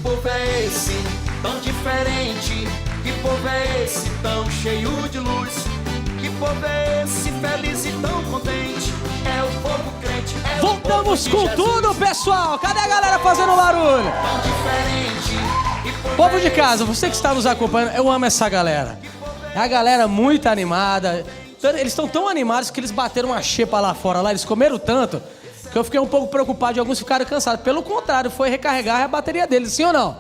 povo é esse, tão diferente? Que povo é esse, tão cheio de luz? Que povo é esse, feliz e tão contente? É o povo crente, é Voltamos o povo com tudo, pessoal! Cadê a galera fazendo barulho? tão diferente. Povo de casa, você que está nos acompanhando, eu amo essa galera. É a galera muito animada. Eles estão tão animados que eles bateram uma xepa lá fora. Eles comeram tanto que eu fiquei um pouco preocupado de alguns ficaram cansados. Pelo contrário, foi recarregar a bateria deles, sim ou não?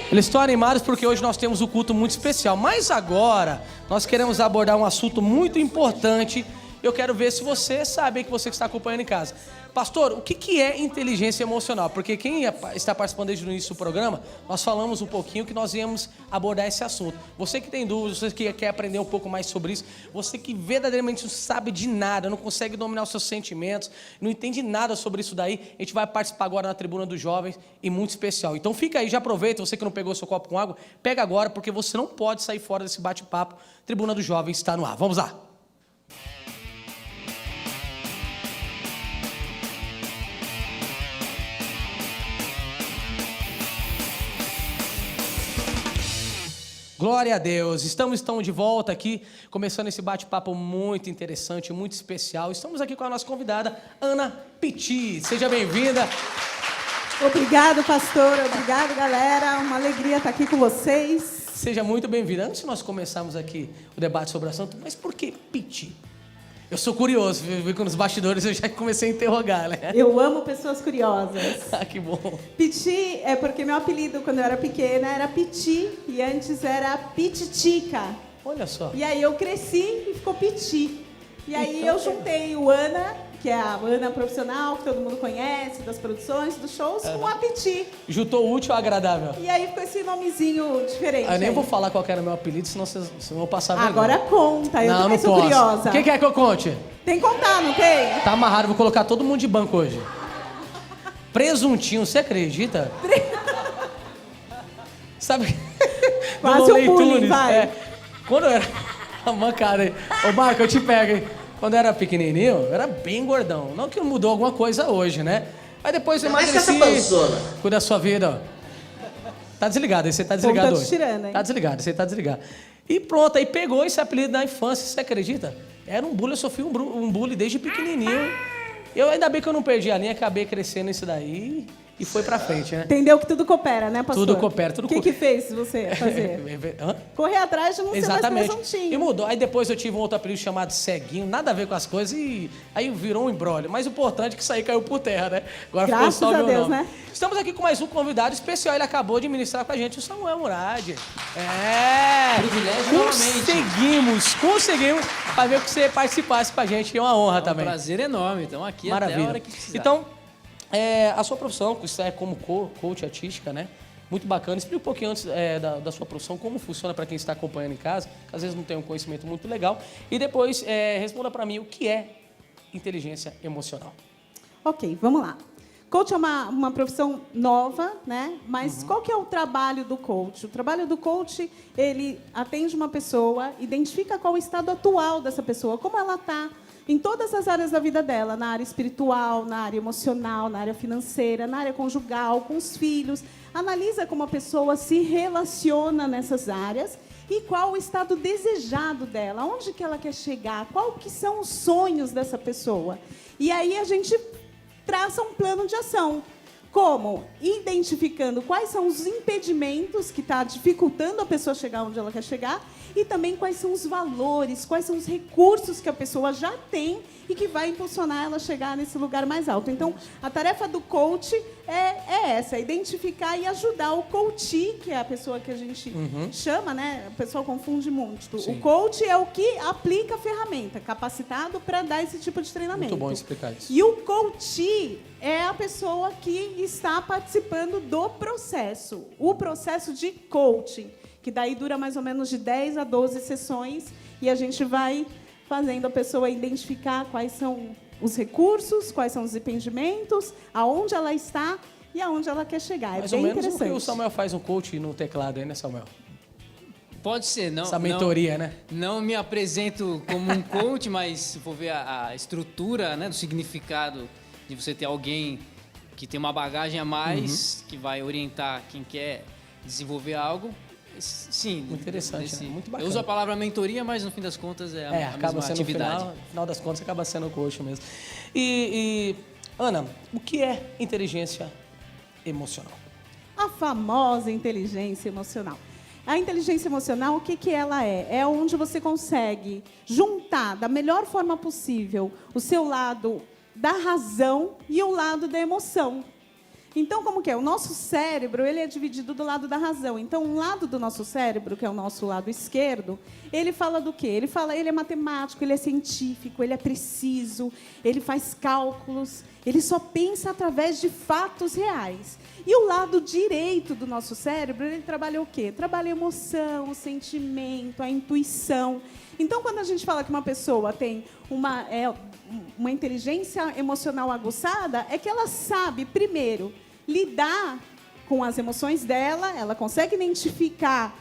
Eles estão animados porque hoje nós temos um culto muito especial. Mas agora, nós queremos abordar um assunto muito importante. Eu quero ver se você sabe, que você que está acompanhando em casa. Pastor, o que é inteligência emocional? Porque quem está participando desde o início do programa, nós falamos um pouquinho que nós íamos abordar esse assunto. Você que tem dúvidas, você que quer aprender um pouco mais sobre isso, você que verdadeiramente não sabe de nada, não consegue dominar os seus sentimentos, não entende nada sobre isso daí, a gente vai participar agora na Tribuna dos Jovens e muito especial. Então fica aí, já aproveita, você que não pegou seu copo com água, pega agora, porque você não pode sair fora desse bate-papo. Tribuna dos Jovens está no ar. Vamos lá! Glória a Deus, estamos de volta aqui, começando esse bate-papo muito interessante, muito especial. Estamos aqui com a nossa convidada, Ana Piti. Seja bem-vinda. Obrigado, pastor. Obrigado, galera. Uma alegria estar aqui com vocês. Seja muito bem-vinda. Antes de nós começarmos aqui o debate sobre o assunto, mas por que Piti? Eu sou curioso, vi que nos bastidores eu já comecei a interrogar, né? Eu amo pessoas curiosas. Ah, que bom. Piti é porque meu apelido, quando eu era pequena, era Piti e antes era Pititica. Olha só. E aí eu cresci e ficou Piti. E aí Então, eu juntei o Ana, que é a Ana profissional, que todo mundo conhece, das produções, dos shows, com a Piti. Juntou o útil ao agradável. E aí ficou esse nomezinho diferente. Eu nem aí. vou falar qual que era o meu apelido, senão vocês vão passar vergonha. Agora conta, eu não também sou posso. curiosa. Quem quer que eu conte? Tem que contar, não tem? Tá amarrado, vou colocar todo mundo de banco hoje. Presuntinho, você acredita? Sabe? Quase Do Looney um bullying, Tunes, vai. Quando eu era... A mancada aí. Ô, Marco, eu te pego, hein? Quando eu era pequenininho, eu era bem gordão. Não que mudou alguma coisa hoje, né? Mas depois eu emagreci. Cuida da sua vida, ó. Tá desligado, aí você tá desligado tá te hoje. tirando, hein? Tá desligado, você tá desligado. E pronto, aí pegou esse apelido na infância, você acredita? Era um bullying, eu sofri um bullying desde pequenininho. Eu ainda bem que eu não perdi a linha, acabei crescendo isso daí e foi pra frente, né? Entendeu que tudo coopera, né, pastor? Tudo coopera, tudo O que fez você fazer? Hã? Correr atrás de não Exatamente. ser mais presuntinho. E mudou. Aí depois eu tive um outro apelido chamado Ceguinho, nada a ver com as coisas, e aí virou um embrólio. Mas o importante é que isso aí caiu por terra, né? Agora Graças ficou só a o meu Deus, nome. né? Estamos aqui com mais um convidado especial. Ele acabou de ministrar com a gente, o Samuel Murad. É! Privilégio Conseguimos fazer que você participasse com a gente. É uma honra também. Um prazer enorme. Então aqui Maravilha. até a hora que precisar. Então, a sua profissão, que você é como coach artística, né? Muito bacana. Explica um pouquinho antes da sua profissão, como funciona para quem está acompanhando em casa, que às vezes não tem um conhecimento muito legal. E depois, responda para mim o que é inteligência emocional. Ok, vamos lá. Coach é uma profissão nova, né? Mas qual que é o trabalho do coach? O trabalho do coach, ele atende uma pessoa, identifica qual o estado atual dessa pessoa, como ela está em todas as áreas da vida dela, na área espiritual, na área emocional, na área financeira, na área conjugal, com os filhos. Analisa como a pessoa se relaciona nessas áreas e qual o estado desejado dela, onde que ela quer chegar, qual que são os sonhos dessa pessoa. E aí a gente traça um plano de ação. Como? Identificando quais são os impedimentos que estão dificultando a pessoa chegar onde ela quer chegar e também quais são os valores, quais são os recursos que a pessoa já tem e que vai impulsionar ela a chegar nesse lugar mais alto. Então, a tarefa do coach é essa, identificar e ajudar o coach, que é a pessoa que a gente chama, né? O pessoal confunde muito. Sim. O coach é o que aplica a ferramenta, capacitado para dar esse tipo de treinamento. Muito bom explicar isso. E o coach é a pessoa que está participando do processo. O processo de coaching, que daí dura mais ou menos de 10 a 12 sessões, e a gente vai fazendo a pessoa identificar quais são os recursos, quais são os impedimentos, aonde ela está e aonde ela quer chegar. Mais é ou bem menos interessante. o que o Samuel faz um coach no teclado aí, né, Samuel? Pode ser, não. Essa mentoria, né? Não me apresento como um coach, mas se for ver a estrutura, né, do significado de você ter alguém que tem uma bagagem a mais, que vai orientar quem quer desenvolver algo. Sim. Muito interessante, né? Muito bacana. Eu uso a palavra mentoria, mas no fim das contas é a acaba mesma sendo atividade. no final das contas, acaba sendo o coach mesmo. Ana, o que é inteligência emocional? A famosa inteligência emocional. A inteligência emocional, o que, que ela é? É onde você consegue juntar da melhor forma possível o seu lado da razão e o lado da emoção. Então, como que é? O nosso cérebro, ele é dividido do lado da razão. Então, um lado do nosso cérebro, que é o nosso lado esquerdo, ele fala do quê? Ele é matemático, ele é científico, ele é preciso, ele faz cálculos, ele só pensa através de fatos reais. E o lado direito do nosso cérebro, ele trabalha o quê? Trabalha a emoção, o sentimento, a intuição. Então, quando a gente fala que uma pessoa tem uma inteligência emocional aguçada, é que ela sabe, primeiro, lidar com as emoções dela, ela consegue identificar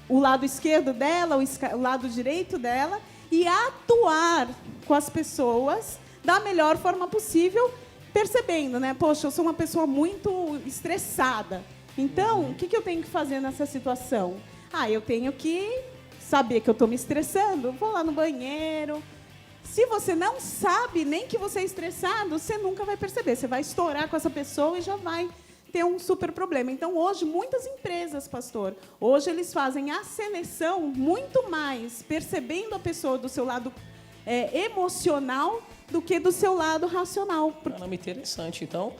o lado esquerdo dela, o lado direito dela, e atuar com as pessoas da melhor forma possível, percebendo, né? Poxa, eu sou uma pessoa muito estressada. Então, o que eu tenho que fazer nessa situação? Eu tenho que saber que eu estou me estressando, vou lá no banheiro. Se você não sabe nem que você é estressado, você nunca vai perceber. Você vai estourar com essa pessoa e já vai ter um super problema. Então, hoje, muitas empresas, pastor, hoje eles fazem a seleção muito mais percebendo a pessoa do seu lado emocional do que do seu lado racional. É um nome interessante. Então,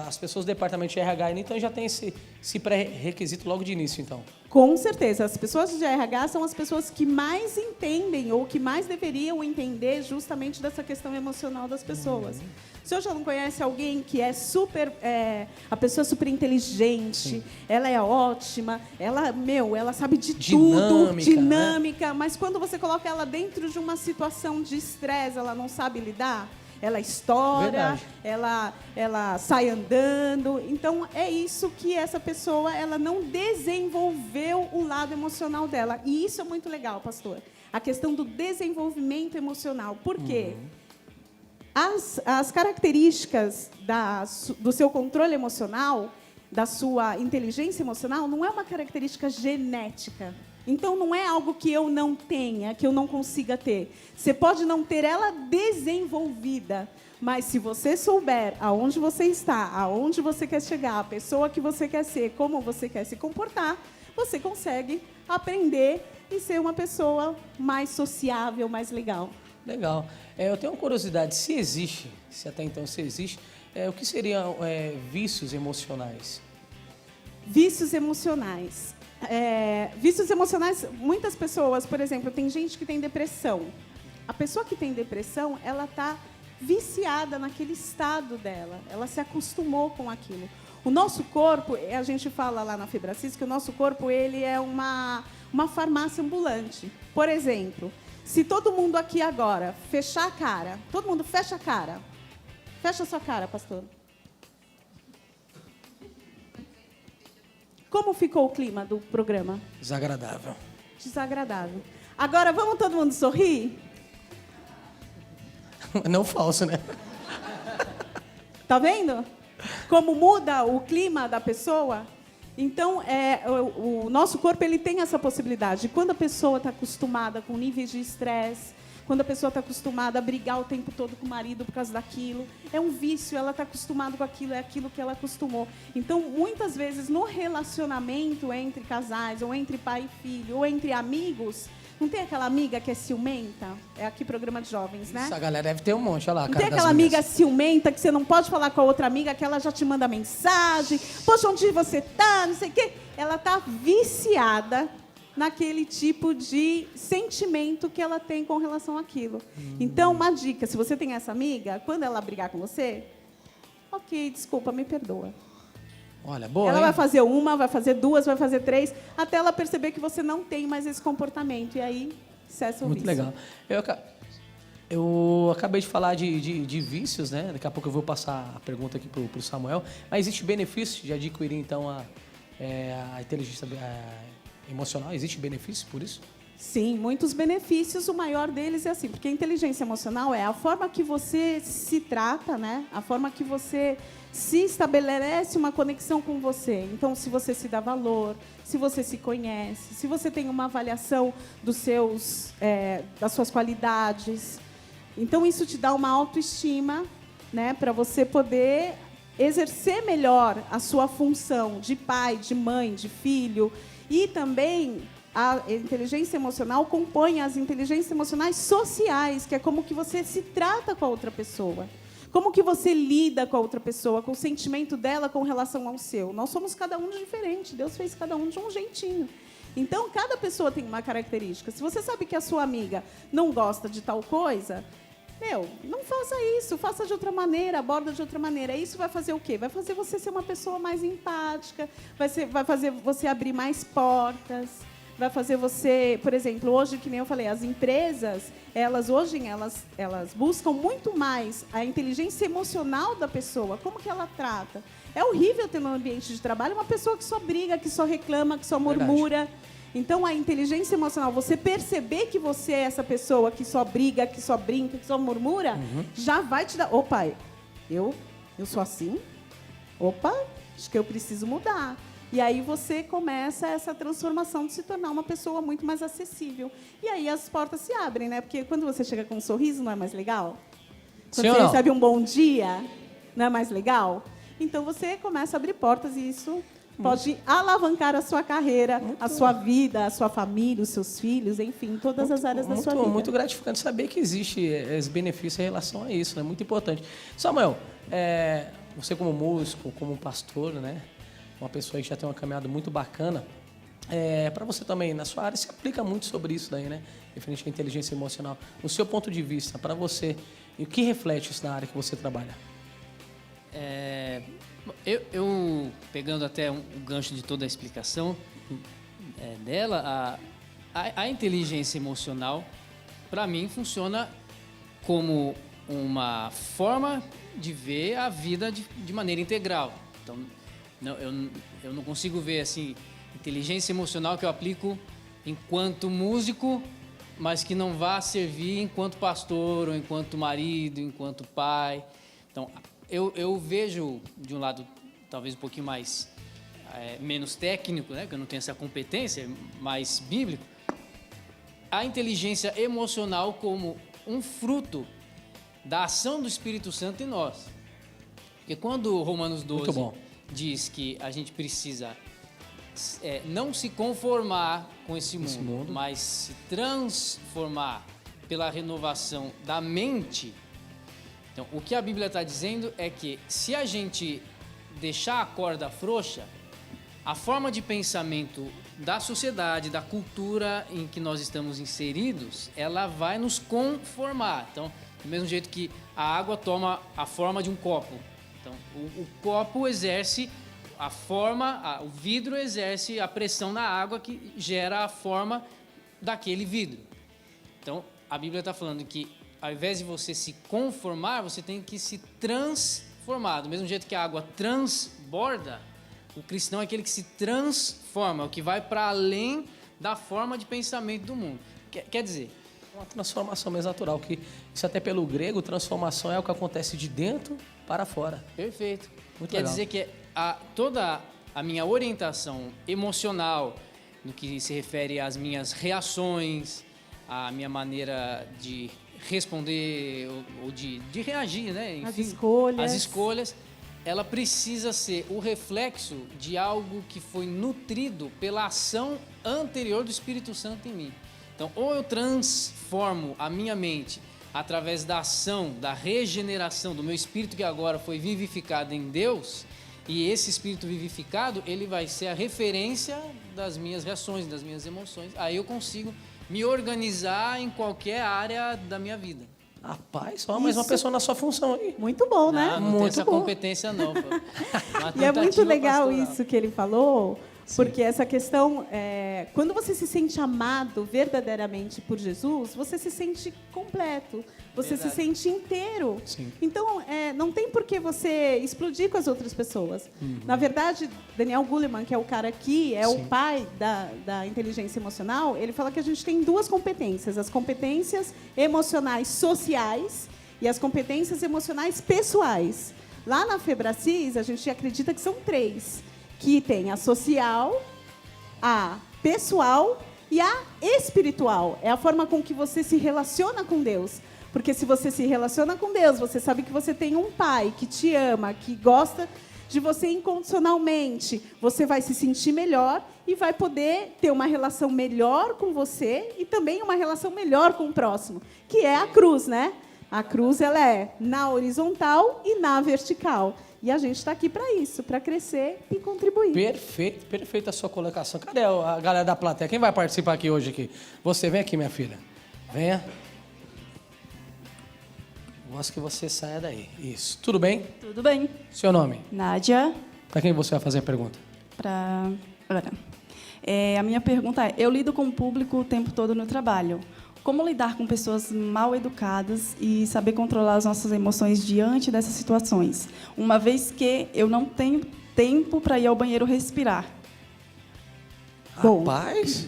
as pessoas do departamento de RH então já tem esse pré-requisito logo de início, então. Com certeza. As pessoas de RH são as pessoas que mais entendem ou que mais deveriam entender justamente dessa questão emocional das pessoas. O senhor já não conhece alguém que é a pessoa super inteligente, sim, ela é ótima, ela sabe de tudo, dinâmica, né? Mas quando você coloca ela dentro de uma situação de estresse, ela não sabe lidar? Ela estoura, ela sai andando. Então, é isso que essa pessoa ela não desenvolveu o lado emocional dela. E isso é muito legal, pastor. A questão do desenvolvimento emocional. Por quê? As características do seu controle emocional, da sua inteligência emocional, não é uma característica genética. Então, não é algo que eu não tenha, que eu não consiga ter. Você pode não ter ela desenvolvida, mas se você souber aonde você está, aonde você quer chegar, a pessoa que você quer ser, como você quer se comportar, você consegue aprender e ser uma pessoa mais sociável, mais legal. Legal. Eu tenho uma curiosidade, se até então existe, o que seriam vícios emocionais? Vícios emocionais. Vícios emocionais, muitas pessoas, por exemplo, tem gente que tem depressão. A pessoa que tem depressão, ela está viciada naquele estado dela. Ela se acostumou com aquilo. O nosso corpo, a gente fala lá na Fibracis que o nosso corpo ele é uma farmácia ambulante. Por exemplo, se todo mundo aqui agora fechar a cara, todo mundo fecha a cara. Fecha a sua cara, pastor. Como ficou o clima do programa? Desagradável. Desagradável. Agora, vamos todo mundo sorrir? Não falso, né? Tá vendo? Como muda o clima da pessoa? Então, o nosso corpo ele tem essa possibilidade. Quando a pessoa está acostumada com níveis de estresse, quando a pessoa está acostumada a brigar o tempo todo com o marido por causa daquilo, é um vício, ela está acostumada com aquilo, é aquilo que ela acostumou. Então, muitas vezes, no relacionamento entre casais, ou entre pai e filho, ou entre amigos, não tem aquela amiga que é ciumenta? É aqui programa de jovens, né? Essa galera deve ter um monte, olha lá. Não tem aquela amiga ciumenta que você não pode falar com a outra amiga, que ela já te manda mensagem, poxa, onde você tá, não sei o quê. Ela está viciada naquele tipo de sentimento que ela tem com relação àquilo. Então, uma dica, se você tem essa amiga, quando ela brigar com você, ok, desculpa, me perdoa. Olha, boa, ela hein? vai fazer uma, vai fazer duas, vai fazer três, até ela perceber que você não tem mais esse comportamento. E aí, cessa o vício. Muito legal. Eu acabei de falar de vícios, né? Daqui a pouco eu vou passar a pergunta aqui para o Samuel. Mas existe benefício de adquirir, então, a inteligência emocional? Existe benefício por isso? Sim, muitos benefícios. O maior deles é assim, porque a inteligência emocional é a forma que você se trata, né? A forma que você se estabelece uma conexão com você. Então, se você se dá valor, se você se conhece, se você tem uma avaliação das suas qualidades. Então, isso te dá uma autoestima, né? Para você poder exercer melhor a sua função de pai, de mãe, de filho. E também a inteligência emocional compõe as inteligências emocionais sociais, que é como que você se trata com a outra pessoa. Como que você lida com a outra pessoa, com o sentimento dela com relação ao seu. Nós somos cada um diferente, Deus fez cada um de um jeitinho. Então, cada pessoa tem uma característica. Se você sabe que a sua amiga não gosta de tal coisa, não faça isso, faça de outra maneira, aborda de outra maneira. Isso vai fazer o quê? Vai fazer você ser uma pessoa mais empática, vai fazer você abrir mais portas, vai fazer você, por exemplo, hoje, que nem eu falei, as empresas, elas buscam muito mais a inteligência emocional da pessoa, como que ela trata. É horrível ter no ambiente de trabalho uma pessoa que só briga, que só reclama, que só murmura. Verdade. Então, a inteligência emocional, você perceber que você é essa pessoa que só briga, que só brinca, que só murmura, já vai te dar... Opa, eu sou assim? Opa, acho que eu preciso mudar. E aí você começa essa transformação de se tornar uma pessoa muito mais acessível. E aí as portas se abrem, né? Porque quando você chega com um sorriso, não é mais legal? Quando você recebe um bom dia, não é mais legal? Então, você começa a abrir portas e isso pode alavancar a sua carreira, a sua vida, a sua família, os seus filhos, enfim, todas as áreas da sua vida. Muito gratificante saber que existe esse benefício em relação a isso, é muito importante. Samuel, você como músico, como pastor, né? Uma pessoa que já tem uma caminhada muito bacana, para você também, na sua área, se aplica muito sobre isso daí, né? Referente à inteligência emocional. No seu ponto de vista, para você, o que reflete isso na área que você trabalha? Eu pegando até o gancho de toda a explicação dela, a inteligência emocional, para mim, funciona como uma forma de ver a vida de maneira integral. Então, eu não consigo ver assim inteligência emocional que eu aplico enquanto músico, mas que não vá servir enquanto pastor, ou enquanto marido, enquanto pai. Então, eu vejo, de um lado, talvez um pouquinho mais menos técnico, né, que eu não tenho essa competência, mais bíblico, a inteligência emocional como um fruto da ação do Espírito Santo em nós. Porque quando Romanos 12 diz que a gente precisa não se conformar com esse mundo, mas se transformar pela renovação da mente. Então, o que a Bíblia está dizendo é que se a gente deixar a corda frouxa, a forma de pensamento da sociedade, da cultura em que nós estamos inseridos, ela vai nos conformar. Então, do mesmo jeito que a água toma a forma de um copo. Então, o copo exerce a forma, o vidro exerce a pressão na água que gera a forma daquele vidro. Então, a Bíblia está falando que, ao invés de você se conformar, você tem que se transformar. Do mesmo jeito que a água transborda, o cristão é aquele que se transforma, o que vai para além da forma de pensamento do mundo. Quer dizer, uma transformação mais natural, que isso até pelo grego, transformação é o que acontece de dentro para fora. Perfeito. Muito Quer legal. dizer que toda a minha orientação emocional, no que se refere às minhas reações, à minha maneira de responder ou de reagir, né? Enfim, as escolhas, ela precisa ser o reflexo de algo que foi nutrido pela ação anterior do Espírito Santo em mim. Então, ou eu transformo a minha mente através da ação, da regeneração do meu espírito que agora foi vivificado em Deus, e esse espírito vivificado, ele vai ser a referência das minhas reações, das minhas emoções. Aí eu consigo me organizar em qualquer área da minha vida. Rapaz, só mais uma pessoa na sua função aí. Muito bom, né? Não muito tenho essa bom. competência não. E é muito legal isso que ele falou, Porque essa questão, quando você se sente amado verdadeiramente por Jesus, você se sente completo, você se sente inteiro. Sim. Então, não tem por que você explodir com as outras pessoas. Na verdade, Daniel Goleman, que é o cara aqui, é o pai da inteligência emocional, ele fala que a gente tem 2 competências, as competências emocionais sociais e as competências emocionais pessoais. Lá na Febracis, a gente acredita que são 3, que tem a social, a pessoal e a espiritual. É a forma com que você se relaciona com Deus. Porque se você se relaciona com Deus, você sabe que você tem um pai que te ama, que gosta de você incondicionalmente, você vai se sentir melhor e vai poder ter uma relação melhor com você e também uma relação melhor com o próximo, que é a cruz, né? A cruz, ela é na horizontal e na vertical. E a gente está aqui para isso, para crescer e contribuir. Perfeito, perfeita a sua colocação. Cadê a galera da plateia? Quem vai participar aqui hoje? Você, vem aqui, minha filha. Venha. Gosto que você saia daí. Isso. Tudo bem? Tudo bem. Seu nome? Nádia. Para quem você vai fazer a pergunta? A minha pergunta é, eu lido com o público o tempo todo no trabalho. Como lidar com pessoas mal educadas e saber controlar as nossas emoções diante dessas situações, uma vez que eu não tenho tempo para ir ao banheiro respirar? Bom, Rapaz!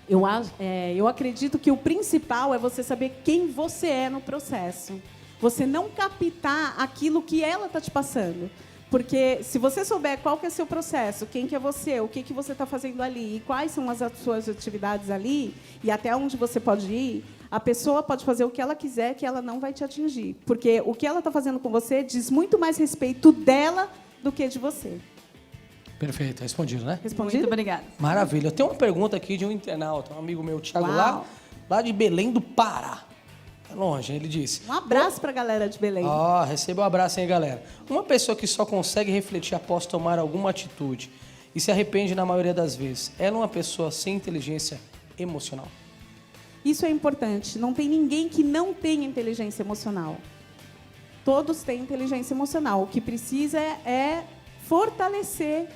Eu acredito que o principal é você saber quem você é no processo. Você não captar aquilo que ela está te passando. Porque se você souber qual que é seu processo, quem que é você, o que que você está fazendo ali e quais são as suas atividades ali e até onde você pode ir, a pessoa pode fazer o que ela quiser que ela não vai te atingir. Porque o que ela está fazendo com você diz muito mais respeito dela do que de você. Perfeito, respondido, né? Respondido? Muito obrigada. Maravilha. Eu tenho uma pergunta aqui de um internauta, um amigo meu, Thiago, Uau. lá de Belém do Pará. É longe, ele disse. Um abraço para a galera de Belém. Receba um abraço aí, galera. Uma pessoa que só consegue refletir após tomar alguma atitude e se arrepende na maioria das vezes, ela é uma pessoa sem inteligência emocional? Isso é importante. Não tem ninguém que não tenha inteligência emocional. Todos têm inteligência emocional. O que precisa é fortalecer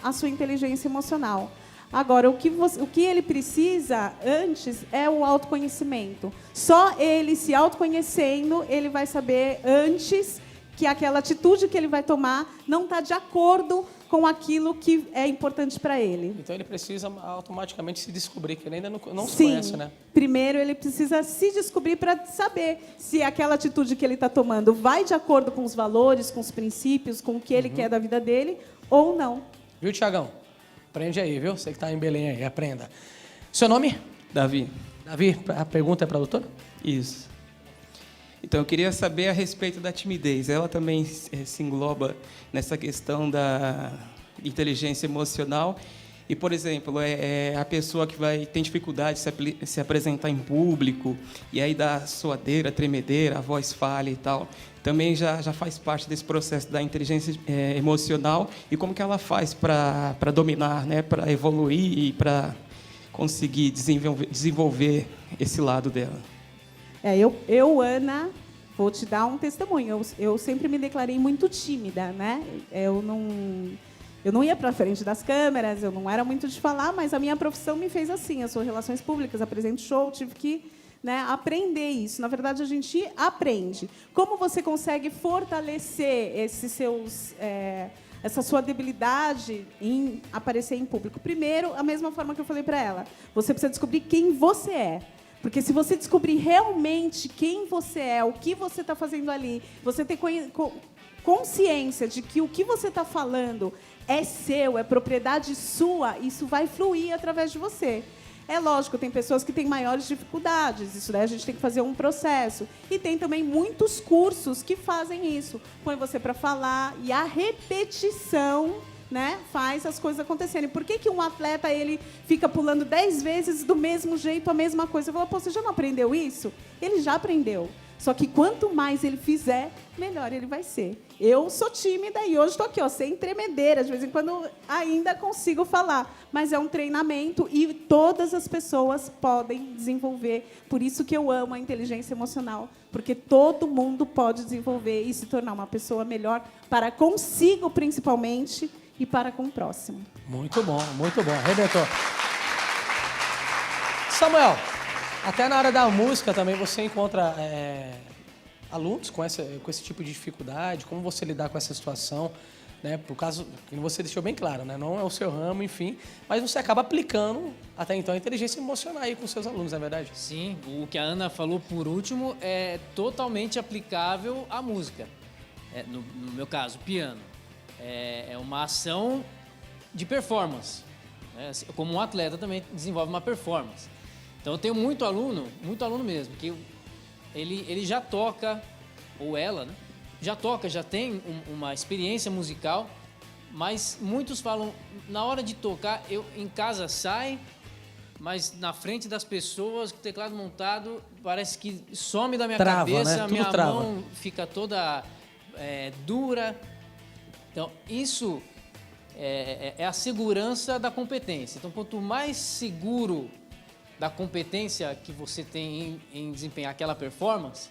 a sua inteligência emocional. Agora, o que ele precisa antes é o autoconhecimento. Só ele se autoconhecendo, ele vai saber antes que aquela atitude que ele vai tomar não está de acordo com aquilo que é importante para ele. Então ele precisa automaticamente se descobrir, que ele ainda não se Sim, conhece, né? primeiro ele precisa se descobrir para saber se aquela atitude que ele está tomando vai de acordo com os valores, com os princípios, com o que ele quer da vida dele ou não. Viu, Tiagão? Aprende aí, viu? Você que está em Belém aí, aprenda. Seu nome? Davi. Davi, a pergunta é para a doutora? Isso. Então, eu queria saber a respeito da timidez. Ela também se engloba nessa questão da inteligência emocional. E, por exemplo, a pessoa que tem dificuldade de se apresentar em público, e aí dá suadeira, tremedeira, a voz falha e tal. Também já faz parte desse processo da inteligência emocional. E como que ela faz para dominar, né, para evoluir e para conseguir desenvolver esse lado dela? Eu, Ana, vou te dar um testemunho. Eu sempre me declarei muito tímida, né? Eu não ia para frente das câmeras, eu não era muito de falar, mas a minha profissão me fez assim. Eu sou relações públicas, apresento show, tive que, né, aprender isso. Na verdade, a gente aprende. Como você consegue fortalecer essa sua debilidade em aparecer em público? Primeiro, a mesma forma que eu falei para ela, você precisa descobrir quem você é. Porque se você descobrir realmente quem você é, o que você está fazendo ali, você ter consciência de que o que você está falando é seu, é propriedade sua, isso vai fluir através de você. É lógico, tem pessoas que têm maiores dificuldades, isso daí a gente tem que fazer um processo. E tem também muitos cursos que fazem isso. Põe você para falar e a repetição, né, faz as coisas acontecerem. Por que um atleta ele fica pulando 10 vezes do mesmo jeito, a mesma coisa? Eu falo, pô, você já não aprendeu isso? Ele já aprendeu. Só que quanto mais ele fizer, melhor ele vai ser. Eu sou tímida e hoje estou aqui, ó, sem tremedeira. De vez em quando ainda consigo falar. Mas é um treinamento e todas as pessoas podem desenvolver. Por isso que eu amo a inteligência emocional. Porque todo mundo pode desenvolver e se tornar uma pessoa melhor para consigo, principalmente, e para com o próximo. Muito bom, arrebentou. Samuel, até na área da música também você encontra alunos com esse tipo de dificuldade, como você lidar com essa situação, né? Por caso que você deixou bem claro, né? Não é o seu ramo, enfim, mas você acaba aplicando até então a inteligência emocional aí com seus alunos, não é verdade? Sim, o que a Ana falou por último é totalmente aplicável à música. No meu caso, piano. É uma ação de performance. Né? Como um atleta também desenvolve uma performance. Então eu tenho muito aluno mesmo, que ele já toca, ou ela, né? Já toca, já tem uma experiência musical, mas muitos falam, na hora de tocar, eu em casa sai, mas na frente das pessoas, com o teclado montado, parece que some da minha cabeça, né? a minha trava. mão fica toda dura. Então, isso é a segurança da competência. Então, quanto mais seguro da competência que você tem em desempenhar aquela performance,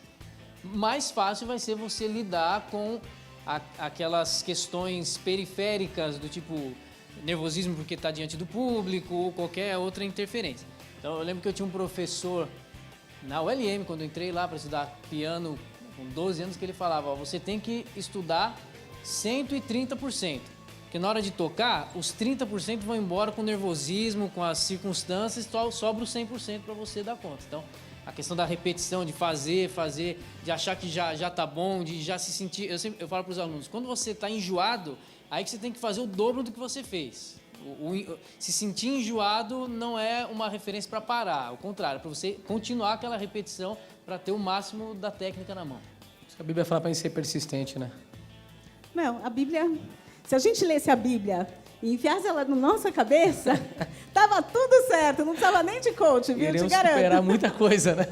mais fácil vai ser você lidar com aquelas questões periféricas do tipo nervosismo porque está diante do público ou qualquer outra interferência. Então, eu lembro que eu tinha um professor na ULM, quando eu entrei lá para estudar piano com 12 anos, que ele falava, ó, você tem que estudar 130%, porque na hora de tocar, os 30% vão embora com o nervosismo, com as circunstâncias, só sobra os 100% para você dar conta. Então, a questão da repetição, de fazer, de achar que já tá bom, de já se sentir... Eu falo para os alunos, quando você está enjoado, aí que você tem que fazer o dobro do que você fez. Se sentir enjoado não é uma referência para parar, ao contrário, para você continuar aquela repetição para ter o máximo da técnica na mão. Isso que a Bíblia fala para a gente ser persistente, né? Não, a Bíblia... Se a gente lesse a Bíblia e enfiasse ela na nossa cabeça, tava tudo certo, não precisava nem de coach, viu? Iremos Te garanto. superar muita coisa, né?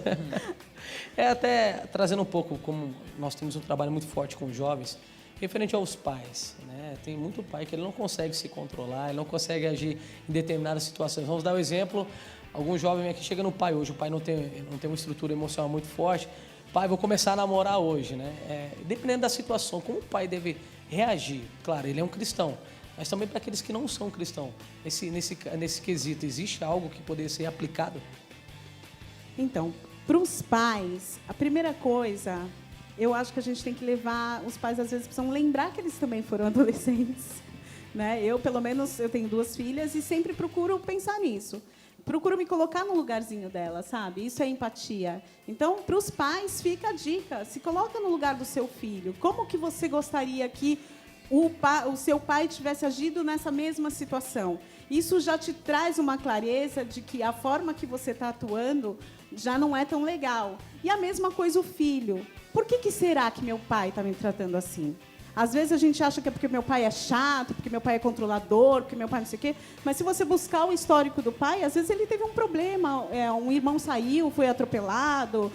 Até trazendo um pouco, como nós temos um trabalho muito forte com jovens, referente aos pais, né? Tem muito pai que ele não consegue se controlar, ele não consegue agir em determinadas situações. Vamos dar um exemplo, algum jovem aqui chega no pai hoje, o pai não tem uma estrutura emocional muito forte, pai, vou começar a namorar hoje, né? Dependendo da situação, como o pai deve reagir? Claro, ele é um cristão, mas também para aqueles que não são cristãos. Nesse quesito, existe algo que poderia ser aplicado? Então, para os pais, a primeira coisa, eu acho que a gente tem que levar... Os pais, às vezes, precisam lembrar que eles também foram adolescentes. Né? Eu, pelo menos, eu tenho 2 filhas e sempre procuro pensar nisso. Procuro me colocar no lugarzinho dela, sabe? Isso é empatia. Então, para os pais, fica a dica. Se coloca no lugar do seu filho. Como que você gostaria que o seu pai tivesse agido nessa mesma situação? Isso já te traz uma clareza de que a forma que você está atuando já não é tão legal. E a mesma coisa o filho. Por que será que meu pai está me tratando assim? Às vezes a gente acha que é porque meu pai é chato, porque meu pai é controlador, porque meu pai não sei o quê. Mas se você buscar o histórico do pai, às vezes ele teve um problema. Um irmão saiu, foi atropelado,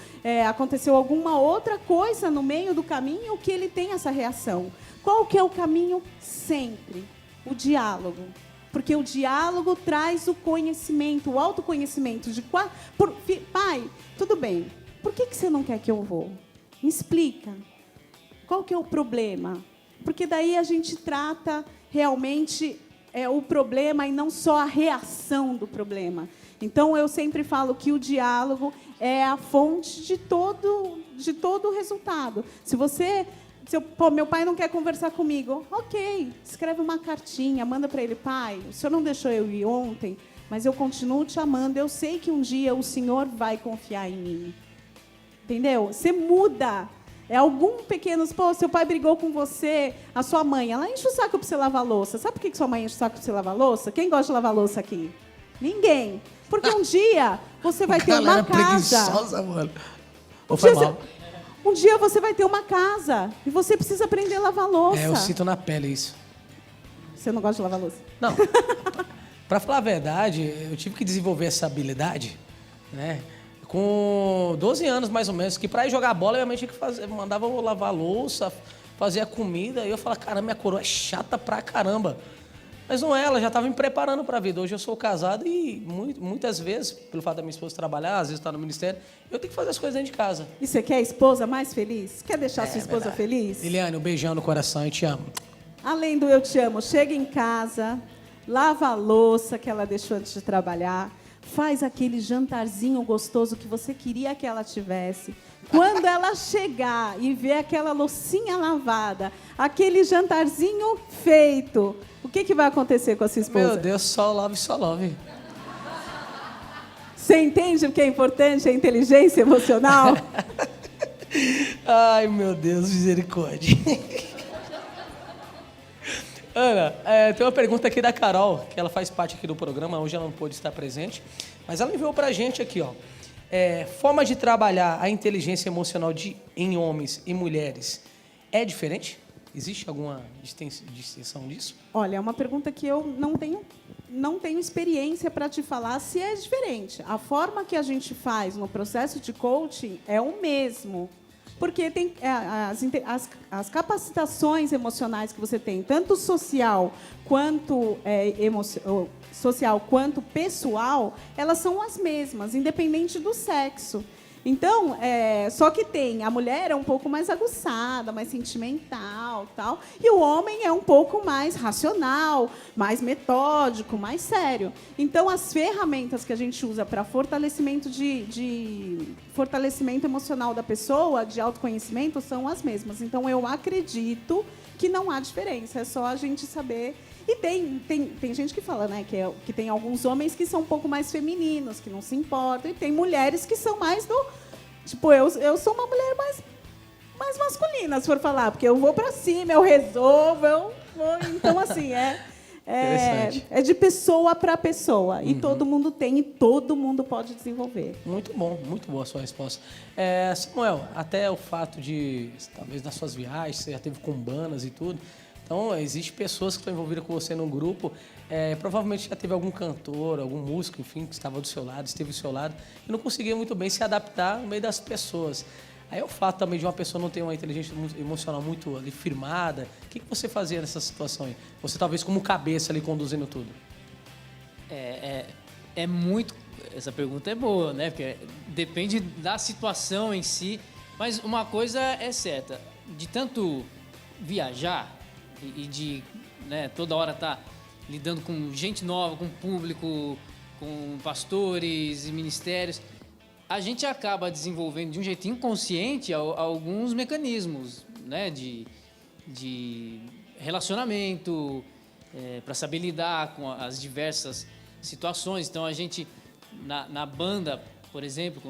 aconteceu alguma outra coisa no meio do caminho que ele tem essa reação. Qual que é o caminho? Sempre o diálogo. Porque o diálogo traz o conhecimento, o autoconhecimento. Pai, tudo bem, por que você não quer que eu vou? Me explica. Qual que é o problema? Porque daí a gente trata realmente o problema e não só a reação do problema. Então, eu sempre falo que o diálogo é a fonte de todo o resultado. Meu pai não quer conversar comigo, ok, escreve uma cartinha, manda para ele, pai, o senhor não deixou eu ir ontem, mas eu continuo te amando, eu sei que um dia o senhor vai confiar em mim. Entendeu? Você muda. Algum pequeno... seu pai brigou com você, a sua mãe, ela enche o saco para você lavar a louça. Sabe por que sua mãe enche o saco para você lavar a louça? Quem gosta de lavar a louça aqui? Ninguém. Porque um dia você vai ter uma casa. Preguiçosa, mano. Um dia você vai ter uma casa e você precisa aprender a lavar a louça. Eu sinto na pele isso. Você não gosta de lavar a louça? Não. Para falar a verdade, eu tive que desenvolver essa habilidade, né? Com 12 anos, mais ou menos, que para ir jogar bola, eu tinha que mandava eu lavar a louça, fazer a comida, e eu falava, caramba, minha coroa é chata pra caramba. Mas não é, ela já estava me preparando para a vida. Hoje eu sou casado e muitas vezes, pelo fato da minha esposa trabalhar, às vezes estar no ministério, eu tenho que fazer as coisas dentro de casa. E você quer a esposa mais feliz? Quer deixar a sua esposa feliz? Liliane, um beijão no coração, eu te amo. Além do eu te amo, chega em casa, lava a louça que ela deixou antes de trabalhar, faz aquele jantarzinho gostoso que você queria que ela tivesse. Quando ela chegar e ver aquela loucinha lavada, aquele jantarzinho feito, o que vai acontecer com a sua esposa? Meu Deus, só love. Você entende o que é importante, a inteligência emocional? Ai, meu Deus, misericórdia. Ana, tem uma pergunta aqui da Carol, que ela faz parte aqui do programa, hoje ela não pôde estar presente, mas ela enviou pra gente aqui, ó. Forma de trabalhar a inteligência emocional em homens e mulheres é diferente? Existe alguma distinção disso? Olha, é uma pergunta que eu não tenho experiência para te falar se é diferente. A forma que a gente faz no processo de coaching é o mesmo. Porque tem as capacitações emocionais que você tem, tanto social quanto pessoal, elas são as mesmas, independente do sexo. Então, só que a mulher é um pouco mais aguçada, mais sentimental, tal, e o homem é um pouco mais racional, mais metódico, mais sério. Então, as ferramentas que a gente usa para fortalecimento fortalecimento emocional da pessoa, de autoconhecimento, são as mesmas. Então, eu acredito que não há diferença, é só a gente saber. E tem gente que fala, né, que tem alguns homens que são um pouco mais femininos, que não se importam, e tem mulheres que são mais do... Tipo, eu sou uma mulher mais masculina, se for falar, porque eu vou pra cima, eu resolvo, eu vou... Então, assim, é de pessoa para pessoa. E todo mundo tem e todo mundo pode desenvolver. Muito boa a sua resposta. Samuel, até o fato de, talvez nas suas viagens, você já teve com bandas e tudo... Então, existem pessoas que estão envolvidas com você num grupo, provavelmente já teve algum cantor, algum músico, enfim, que estava do seu lado, esteve do seu lado, e não conseguia muito bem se adaptar no meio das pessoas. Aí o fato também de uma pessoa não ter uma inteligência emocional muito ali firmada, o que você fazia nessa situação aí? Você talvez como cabeça ali conduzindo tudo. Muito... Essa pergunta é boa, né? Porque depende da situação em si, mas uma coisa é certa, de tanto viajar e de, né, toda hora estar lidando com gente nova, com público, com pastores e ministérios, a gente acaba desenvolvendo de um jeito inconsciente alguns mecanismos, né, de relacionamento, para saber lidar com as diversas situações. Então, a gente, na banda, por exemplo,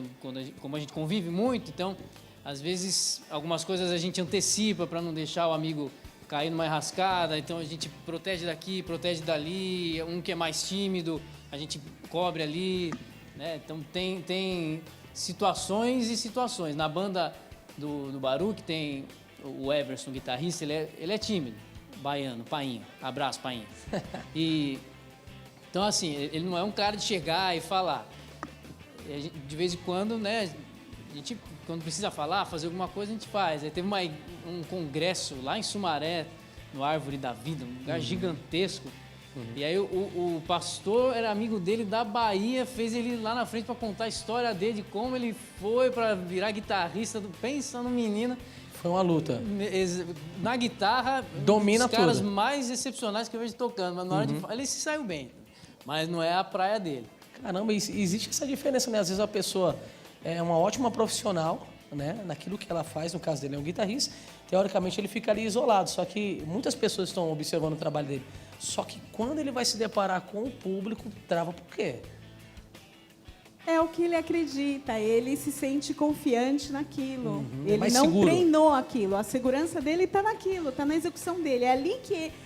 como a gente convive muito, então, às vezes, algumas coisas a gente antecipa para não deixar o amigo cair numa enrascada, então a gente protege daqui, protege dali, um que é mais tímido, a gente cobre ali, né? Então tem situações e situações. Na banda do Baruch tem o Everson, guitarrista, ele é tímido, baiano, Painho, abraço Painho. Então assim, ele não é um cara de chegar e falar. De vez em quando, né, a gente, quando precisa fazer alguma coisa, a gente faz. Aí teve um congresso lá em Sumaré, no Árvore da Vida, um lugar gigantesco. E aí o pastor era amigo dele da Bahia, fez ele ir lá na frente para contar a história dele, de como ele foi para virar guitarrista. Pensa no menino. Foi uma luta. Na guitarra, domina um dos caras tudo. mais excepcionais que eu vejo tocando. Mas na hora de falar, ele se saiu bem. Mas não é a praia dele. Caramba, existe essa diferença, né? Às vezes a pessoa é uma ótima profissional, né, naquilo que ela faz, no caso dele é um guitarrista, teoricamente ele fica ali isolado, só que muitas pessoas estão observando o trabalho dele. Só que quando ele vai se deparar com o público, trava por quê? É o que ele acredita, ele se sente confiante naquilo. Ele mais não seguro. treinou aquilo, a segurança dele está naquilo, está na execução dele.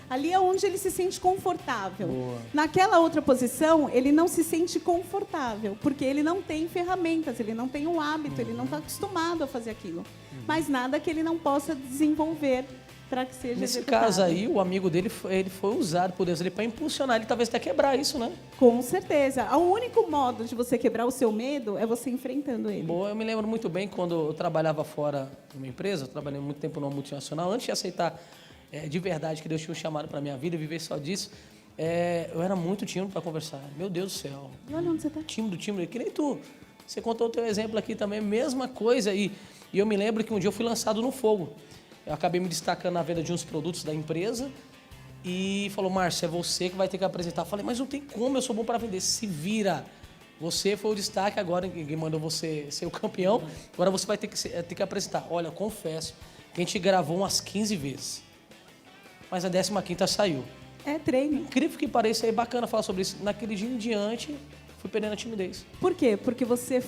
Ali é onde ele se sente confortável. Boa. Naquela outra posição, ele não se sente confortável, porque ele não tem ferramentas, ele não tem um hábito, ele não está acostumado a fazer aquilo. Mas nada que ele não possa desenvolver para que seja Nesse executado. caso aí, o amigo dele ele foi usado por Deus para impulsionar ele, talvez até quebrar isso, né? Com certeza. O único modo de você quebrar o seu medo é você enfrentando ele. Boa, eu me lembro muito bem quando eu trabalhava fora de uma empresa, eu trabalhei muito tempo numa multinacional, antes de aceitar de verdade que Deus tinha um chamado para minha vida, viver só disso, eu era muito tímido para conversar. Meu Deus do céu. Olha onde você está. Tímido, que nem tu. Você contou o teu exemplo aqui também, mesma coisa. E eu me lembro que um dia eu fui lançado no fogo. Eu acabei me destacando na venda de uns produtos da empresa e falou, Márcio, é você que vai ter que apresentar. Eu falei, mas não tem como, eu sou bom para vender, se vira. Você foi o destaque agora, ninguém mandou você ser o campeão, agora você vai ter que apresentar. Olha, eu confesso que a gente gravou umas 15 vezes, mas a 15ª saiu. É treino. Incrível que pareça, é bacana falar sobre isso. Naquele dia em diante, fui perdendo a timidez. Por quê? Porque você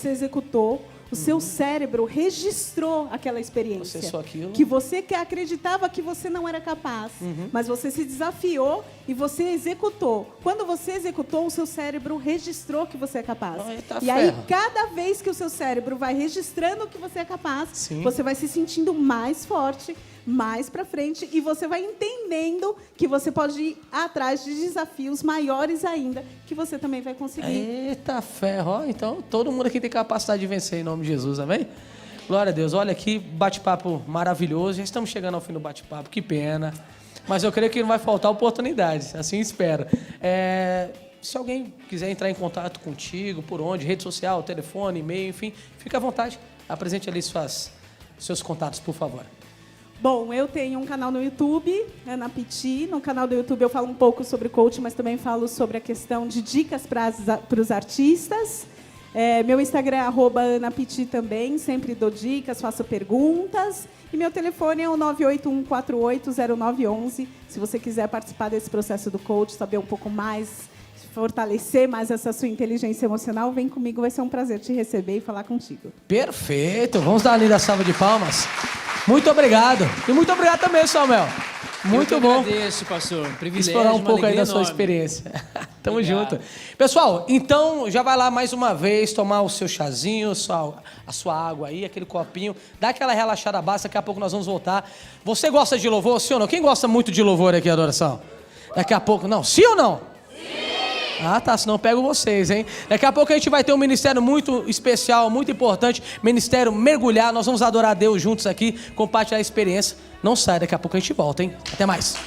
executou, o seu cérebro registrou aquela experiência. Você só aquilo. Que você que acreditava que você não era capaz, mas você se desafiou e você executou. Quando você executou, o seu cérebro registrou que você é capaz. Eita E aí, ferro. cada vez que o seu cérebro vai registrando que você é capaz, Sim. você vai se sentindo mais forte, mais pra frente, e você vai entendendo que você pode ir atrás de desafios maiores ainda, que você também vai conseguir. Eita ferro, ó, então todo mundo aqui tem capacidade de vencer em nome de Jesus, amém? Glória a Deus, olha aqui, bate-papo maravilhoso, já estamos chegando ao fim do bate-papo, que pena, mas eu creio que não vai faltar oportunidades, assim espero. Se alguém quiser entrar em contato contigo, por onde, rede social, telefone, e-mail, enfim, fica à vontade, apresente ali seus contatos, por favor. Bom, eu tenho um canal no YouTube, Ana Piti. No canal do YouTube eu falo um pouco sobre coaching, mas também falo sobre a questão de dicas para os artistas. Meu Instagram é @AnaPiti também, sempre dou dicas, faço perguntas. E meu telefone é o 981480911. Se você quiser participar desse processo do coach, saber um pouco mais, fortalecer mais essa sua inteligência emocional, vem comigo, vai ser um prazer te receber e falar contigo. Perfeito, vamos dar ali a salva de palmas. Muito obrigado. E muito obrigado também, Samuel. Muito bom. Agradeço, pastor. Privilégio, Explorar um pouco aí da sua enorme. experiência. Tamo Obrigado. junto. Pessoal, então já vai lá mais uma vez tomar o seu chazinho, a sua água aí, aquele copinho. Dá aquela relaxada básica, daqui a pouco nós vamos voltar. Você gosta de louvor, sim ou não? Quem gosta muito de louvor aqui, adoração? Daqui a pouco, não? Sim ou não? Ah, tá, senão eu pego vocês, hein? Daqui a pouco a gente vai ter um ministério muito especial, muito importante, ministério mergulhar. Nós vamos adorar a Deus juntos aqui, compartilhar a experiência. Não sai, daqui a pouco a gente volta, hein? Até mais.